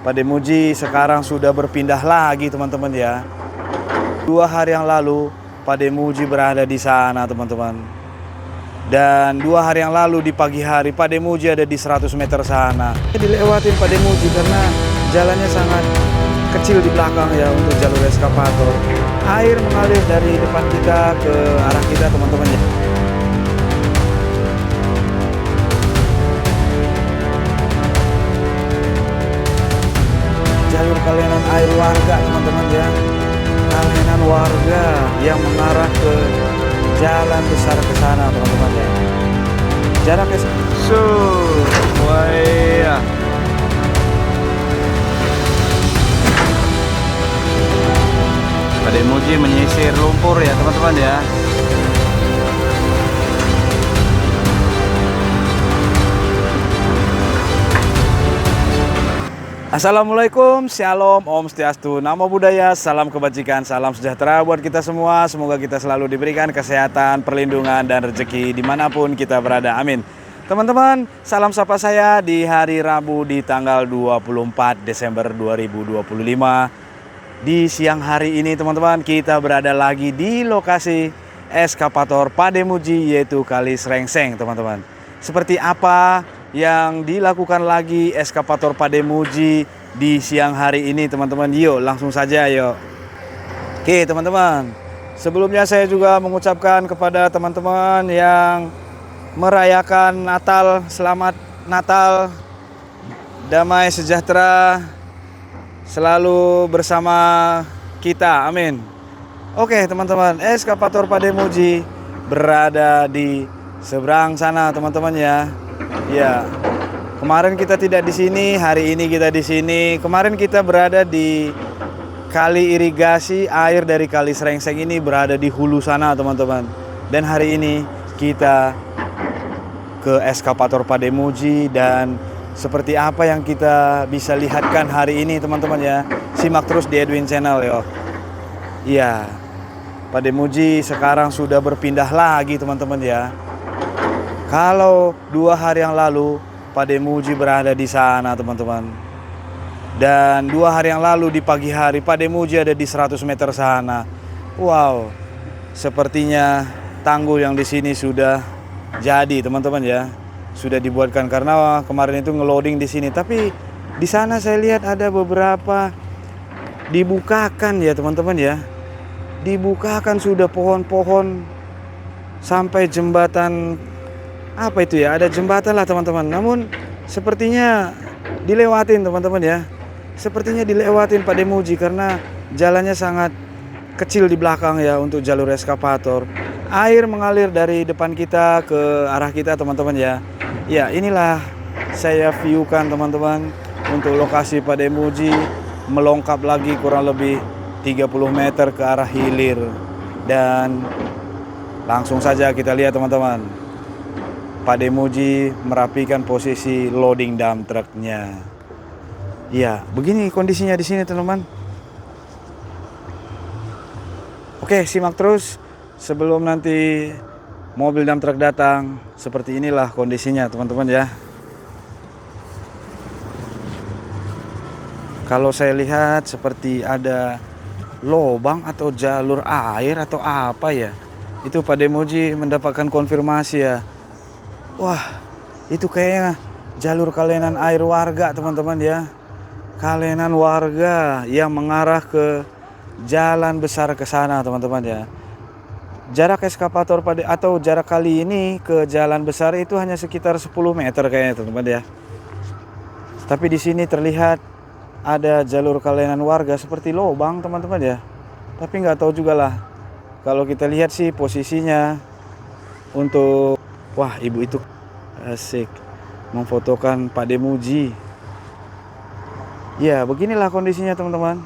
Pademuji sekarang sudah berpindah lagi teman-teman ya. 2 hari yang lalu Pademuji berada di sana teman-teman. Dan 2 hari yang lalu di pagi hari Pademuji ada di 100 meter sana. Dilewatin Pademuji karena jalannya sangat kecil di belakang ya untuk jalur eskapator. Air mengalir dari depan kita ke arah kita teman-teman ya. Jalur kalianan air warga teman-teman ya. Kalianan warga yang mengarah ke jalan besar ke sana teman-teman ya. Jaraknya wah. Pademuji menyisir lumpur ya teman-teman ya. Assalamualaikum, Shalom, Om Swastiastu, Namo Buddhaya, salam kebajikan, salam sejahtera buat kita semua. Semoga kita selalu diberikan kesehatan, perlindungan, dan rezeki dimanapun kita berada, amin. Teman-teman, salam sapa saya di hari Rabu di tanggal 24 Desember 2025. Di siang hari ini teman-teman, kita berada lagi di lokasi eskapator Pademuji yaitu Kali Srengseng teman-teman. Seperti apa yang dilakukan lagi eskapator Pademuji di siang hari ini teman-teman? Yuk langsung saja yuk. Oke teman-teman, sebelumnya saya juga mengucapkan kepada teman-teman yang merayakan Natal, selamat Natal, damai sejahtera selalu bersama kita, amin. Oke teman-teman, eskapator Pademuji berada di seberang sana teman-teman ya. Ya, kemarin kita tidak di sini, hari ini kita di sini. Kemarin kita berada di kali irigasi air dari Kali Srengseng ini berada di hulu sana teman-teman. Dan hari ini kita ke eskapator Pademuji dan seperti apa yang kita bisa lihatkan hari ini teman-teman ya. Simak terus di Edwin Channel ya. Iya, Pademuji sekarang sudah berpindah lagi teman-teman ya. Kalau 2 hari yang lalu Pademuji berada di sana teman-teman. Dan 2 hari yang lalu di pagi hari Pademuji ada di 100 meter sana. Wow, sepertinya tanggul yang di sini sudah jadi teman-teman ya. Sudah dibuatkan karena kemarin itu ngeloading di sini. Tapi di sana saya lihat ada beberapa dibukakan ya teman-teman ya. Dibukakan sudah pohon-pohon sampai jembatan. Apa itu ya, ada jembatan lah teman-teman. Namun sepertinya dilewatin teman-teman ya. Sepertinya dilewatin Pademuji karena jalannya sangat kecil di belakang ya untuk jalur eskapator. Air mengalir dari depan kita ke arah kita teman-teman ya. Ya inilah saya viewkan teman-teman untuk lokasi Pademuji melongkap lagi kurang lebih 30 meter ke arah hilir. Dan langsung saja kita lihat teman-teman. Pademuji merapikan posisi loading dump truknya. Ya, begini kondisinya di sini, teman-teman. Oke, simak terus sebelum nanti mobil dump truk datang. Seperti inilah kondisinya, teman-teman ya. Kalau saya lihat seperti ada lubang atau jalur air atau apa ya. Itu Pademuji mendapatkan konfirmasi ya. Wah, itu kayaknya jalur kalianan air warga teman-teman ya. Kalianan warga yang mengarah ke jalan besar ke sana teman-teman ya. Jarak eskapator atau jarak kali ini ke jalan besar itu hanya sekitar 10 meter kayaknya teman-teman ya. Tapi di sini terlihat ada jalur kalianan warga seperti lubang teman-teman ya. Tapi nggak tahu juga lah. Kalau kita lihat sih posisinya untuk wah, ibu itu asik memfotokan Pademuji. Ya, beginilah kondisinya teman-teman.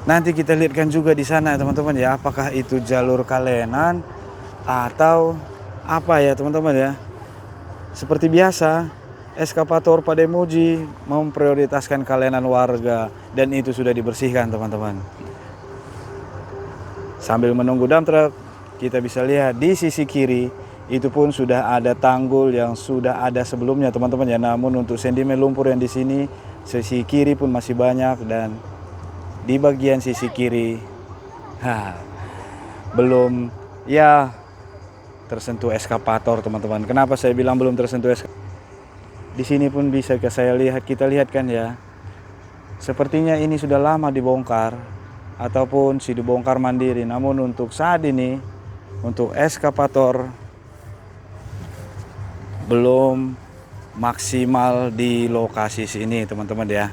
Nanti kita lihatkan juga di sana teman-teman ya, apakah itu jalur kalenan atau apa ya teman-teman ya. Seperti biasa, eskapator Pademuji memprioritaskan kalenan warga dan itu sudah dibersihkan teman-teman. Sambil menunggu dump truck, kita bisa lihat di sisi kiri Itu pun sudah ada tanggul yang sudah ada sebelumnya teman-teman ya. Namun untuk sedimen lumpur yang di sini sisi kiri pun masih banyak, dan di bagian sisi kiri belum ya tersentuh eskavator teman-teman. Kenapa saya bilang belum tersentuh eskavator? Di sini pun bisa kita lihat kan ya. Sepertinya ini sudah lama dibongkar ataupun dibongkar mandiri. Namun untuk saat ini untuk eskavator belum maksimal di lokasi sini teman-teman ya.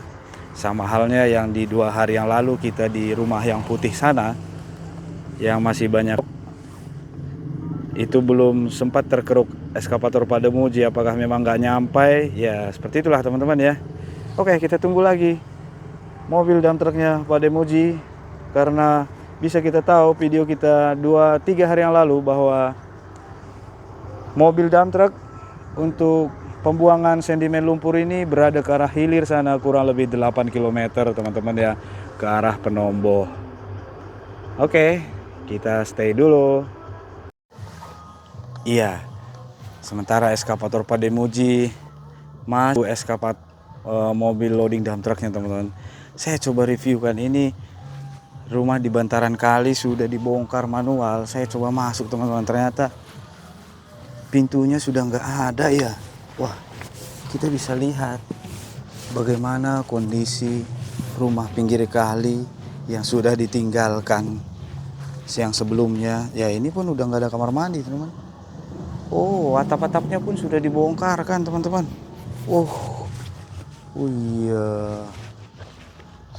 Sama halnya yang di 2 hari yang lalu kita di rumah yang putih sana yang masih banyak, itu belum sempat terkeruk eskavator Pademuji. Apakah memang nggak nyampai? Ya seperti itulah teman-teman ya. Oke, kita tunggu lagi mobil dump truknya Pademuji, karena bisa kita tahu video kita 2-3 hari yang lalu bahwa mobil dump truk untuk pembuangan sedimen lumpur ini berada ke arah hilir sana kurang lebih 8 km teman-teman ya, ke arah Penombo. Oke, kita stay dulu. Iya, sementara eskavator Pademuji masuk mobil loading dump truknya teman-teman. Saya coba review kan, ini rumah di bantaran kali sudah dibongkar manual. Saya coba masuk teman-teman, ternyata pintunya sudah nggak ada ya. Wah, kita bisa lihat bagaimana kondisi rumah pinggir kali yang sudah ditinggalkan siang sebelumnya. Ya ini pun udah nggak ada kamar mandi teman-teman. Oh, atap-atapnya pun sudah dibongkar kan teman-teman. Oh iya,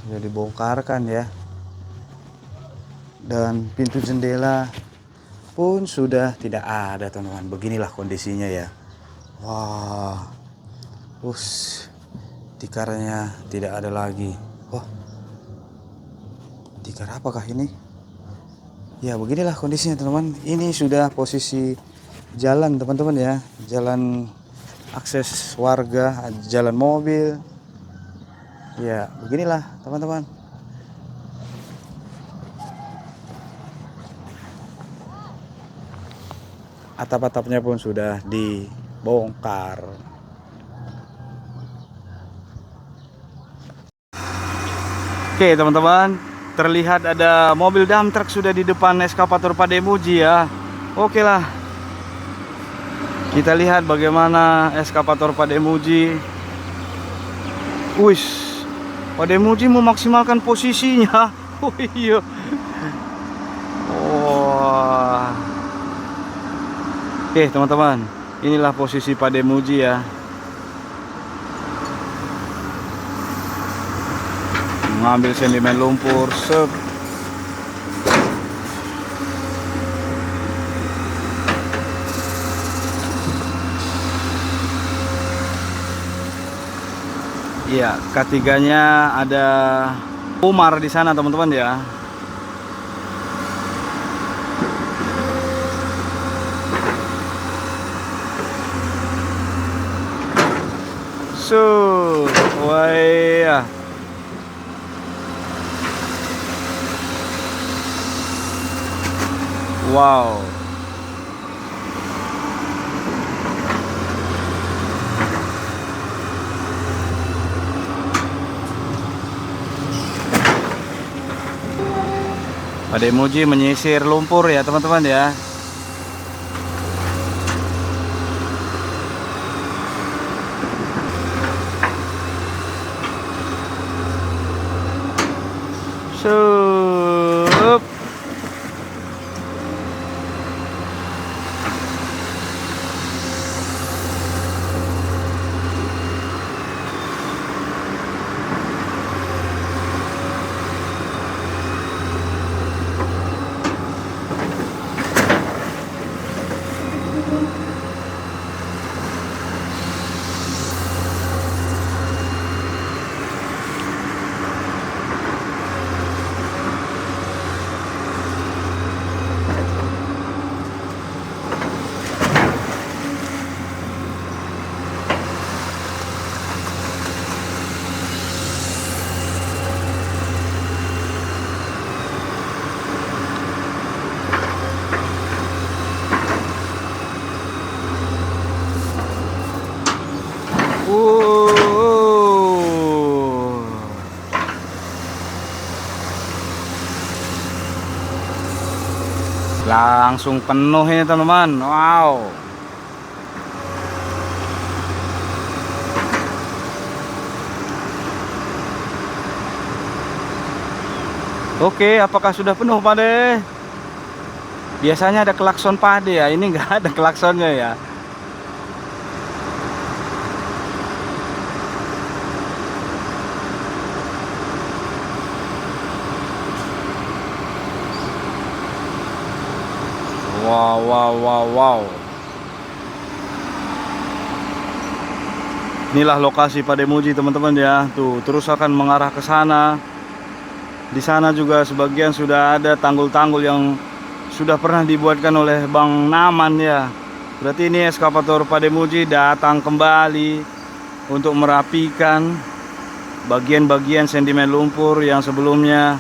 sudah dibongkarkan ya. Dan pintu jendela pun sudah tidak ada teman-teman. Beginilah kondisinya ya. Wah, tikarnya tidak ada lagi. Wah, tikar apakah ini? Ya beginilah kondisinya teman-teman. Ini sudah posisi jalan teman-teman ya, jalan akses warga, jalan mobil. Ya beginilah teman-teman. Atap-atapnya pun sudah dibongkar. Oke teman-teman, terlihat ada mobil dump truck sudah di depan eskavator Pademuji ya. Oke lah, kita lihat bagaimana eskavator Pademuji. Pademuji memaksimalkan posisinya. Oh iya. Wah. Oke teman-teman, inilah posisi Pademuji ya. Mengambil sedimen lumpur. Iya, ketiganya ada Umar di sana teman-teman ya. Wah ya. Wow. Pademuji menyisir lumpur ya teman-teman ya. Sup. Langsung penuh ini teman-teman. Wow. Oke, apakah sudah penuh Pak De? Biasanya ada klakson Pak De ya, ini nggak ada klaksonnya ya. Wow, wow, wow, wow. Inilah lokasi Pademuji teman-teman ya. Tuh, terus akan mengarah ke sana. Di sana juga sebagian sudah ada tanggul-tanggul yang sudah pernah dibuatkan oleh Bang Naman ya. Berarti ini eskavator Pademuji datang kembali untuk merapikan bagian-bagian sedimen lumpur yang sebelumnya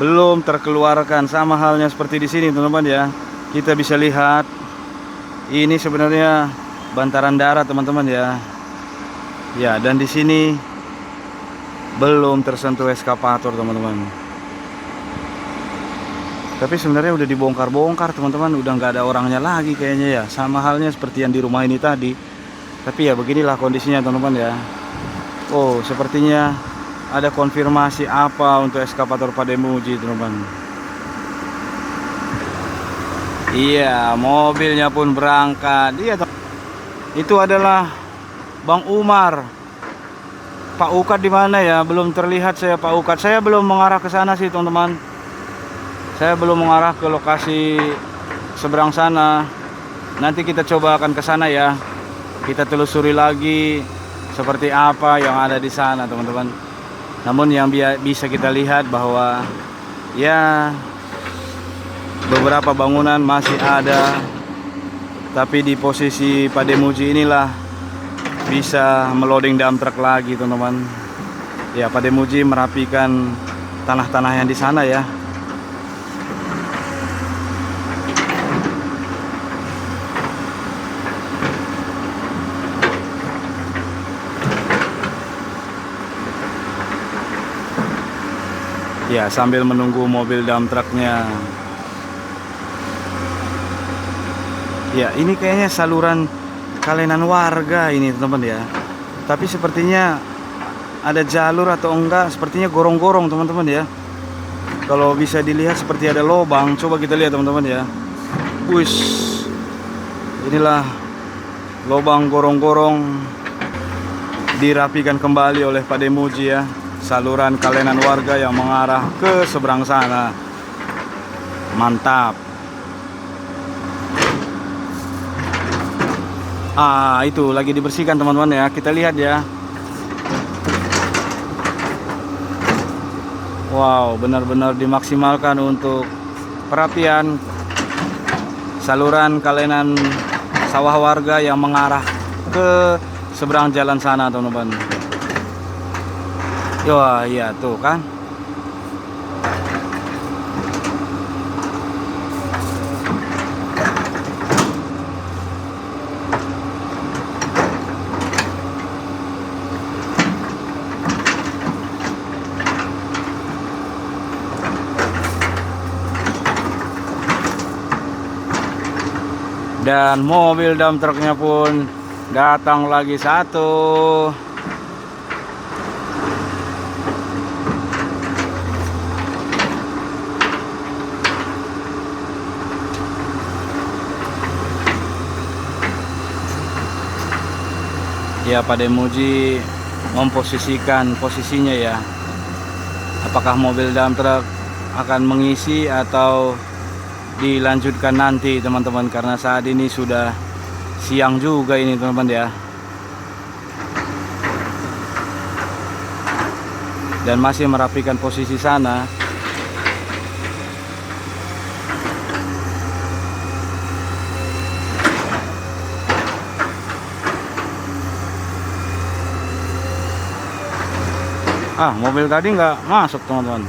belum terkeluarkan. Sama halnya seperti di sini teman-teman ya. Kita bisa lihat ini sebenarnya bantaran darat teman-teman ya. Ya, dan di sini belum tersentuh eskavator teman-teman. Tapi sebenarnya udah dibongkar-bongkar teman-teman, udah nggak ada orangnya lagi kayaknya ya. Sama halnya seperti yang di rumah ini tadi. Tapi ya beginilah kondisinya teman-teman ya. Oh, sepertinya ada konfirmasi apa untuk eskavator Pademuji teman-teman. Iya, mobilnya pun berangkat. Iya, itu adalah Bang Umar. Pak Ukat di mana ya? Belum terlihat saya Pak Ukat. Saya belum mengarah ke sana sih, teman-teman. Saya belum mengarah ke lokasi seberang sana. Nanti kita coba akan ke sana ya. Kita telusuri lagi seperti apa yang ada di sana, teman-teman. Namun yang bisa kita lihat bahwa ya beberapa bangunan masih ada, tapi di posisi Pademuji inilah bisa meloading dump truck lagi teman-teman. Ya, Pademuji merapikan tanah-tanah yang di sana ya. Ya, sambil menunggu mobil dump trucknya. Ya, ini kayaknya saluran kalenan warga ini teman-teman ya. Tapi sepertinya ada jalur atau enggak, sepertinya gorong-gorong teman-teman ya. Kalau bisa dilihat seperti ada lubang. Coba kita lihat teman-teman ya. Wush. Inilah lubang gorong-gorong dirapikan kembali oleh Pademuji ya. Saluran kalenan warga yang mengarah ke seberang sana. Mantap. Itu lagi dibersihkan teman-teman ya. Kita lihat ya. Wow, benar-benar dimaksimalkan untuk perapian saluran kalenan sawah warga yang mengarah ke seberang jalan sana teman-teman. Wah, iya tuh kan. Dan mobil dump trucknya pun datang lagi satu. Ya, Pademuji memposisikan posisinya ya. Apakah mobil dump truck akan mengisi atau dilanjutkan nanti teman-teman, karena saat ini sudah siang juga ini teman-teman ya. Dan masih merapikan posisi sana. Mobil tadi nggak masuk teman-teman,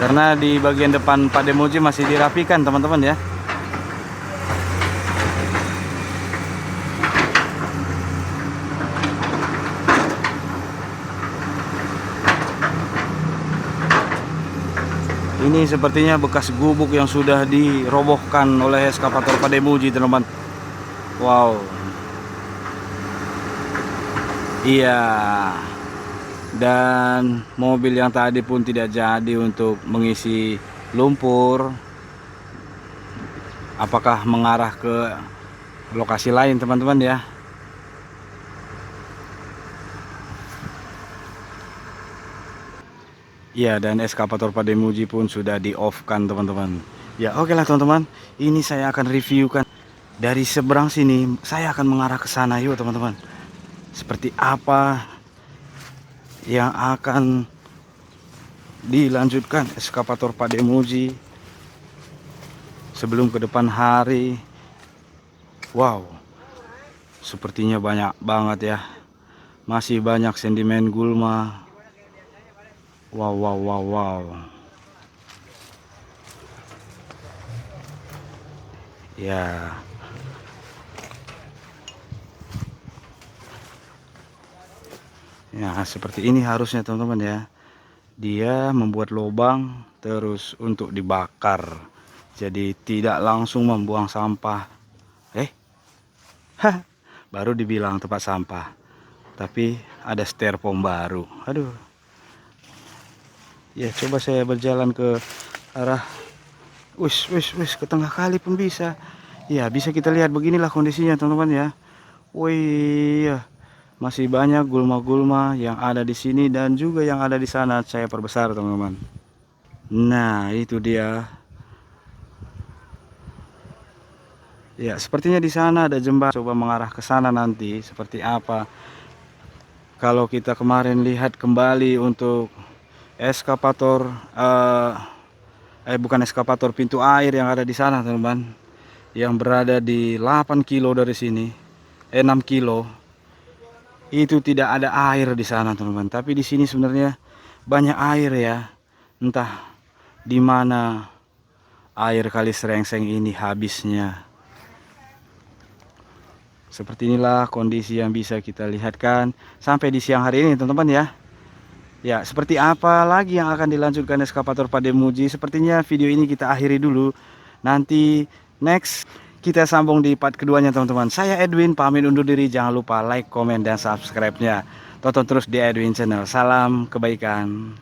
karena di bagian depan Pademuji masih dirapikan teman-teman ya. Ini sepertinya bekas gubuk yang sudah dirobohkan oleh eskavator Pademuji, teman-teman. Wow. Iya. Dan mobil yang tadi pun tidak jadi untuk mengisi lumpur. Apakah mengarah ke lokasi lain, teman-teman ya? Ya, dan eskavator Pademuji pun sudah di off kan, teman-teman. Ya, oke lah teman-teman. Ini saya akan reviewkan dari seberang sini. Saya akan mengarah ke sana, yuk teman-teman. Seperti apa yang akan dilanjutkan eskavator Pademuji sebelum ke depan hari. Wow, sepertinya banyak banget ya. Masih banyak sedimen gulma. Wow, wow, wow, wow. Ya. Ya, seperti ini harusnya teman-teman ya. Dia membuat lubang terus untuk dibakar. Jadi tidak langsung membuang sampah. Baru dibilang tempat sampah. Tapi ada styrofoam baru. Aduh. Ya, coba saya berjalan ke arah wis ke tengah kali pun bisa. Ya, bisa kita lihat beginilah kondisinya teman-teman ya. Wih, ya. Masih banyak gulma-gulma yang ada di sini dan juga yang ada di sana. Saya perbesar teman-teman. Nah, itu dia. Ya, sepertinya di sana ada jembatan. Coba mengarah ke sana nanti seperti apa. Kalau kita kemarin lihat kembali untuk eskavator bukan eskavator, pintu air yang ada di sana teman-teman, yang berada di 8 kilo dari sini, 6 kilo, itu tidak ada air di sana teman-teman. Tapi di sini sebenarnya banyak air ya. Entah di mana air Kali Serengseng ini habisnya. Seperti inilah kondisi yang bisa kita lihatkan sampai di siang hari ini teman-teman ya. Ya, seperti apa lagi yang akan dilanjutkan eskavator Pademuji? Sepertinya video ini kita akhiri dulu. Nanti next kita sambung di part keduanya teman-teman. Saya Edwin pamit undur diri. Jangan lupa like, komen, dan subscribe-nya. Tonton terus di Edwin Channel. Salam kebaikan.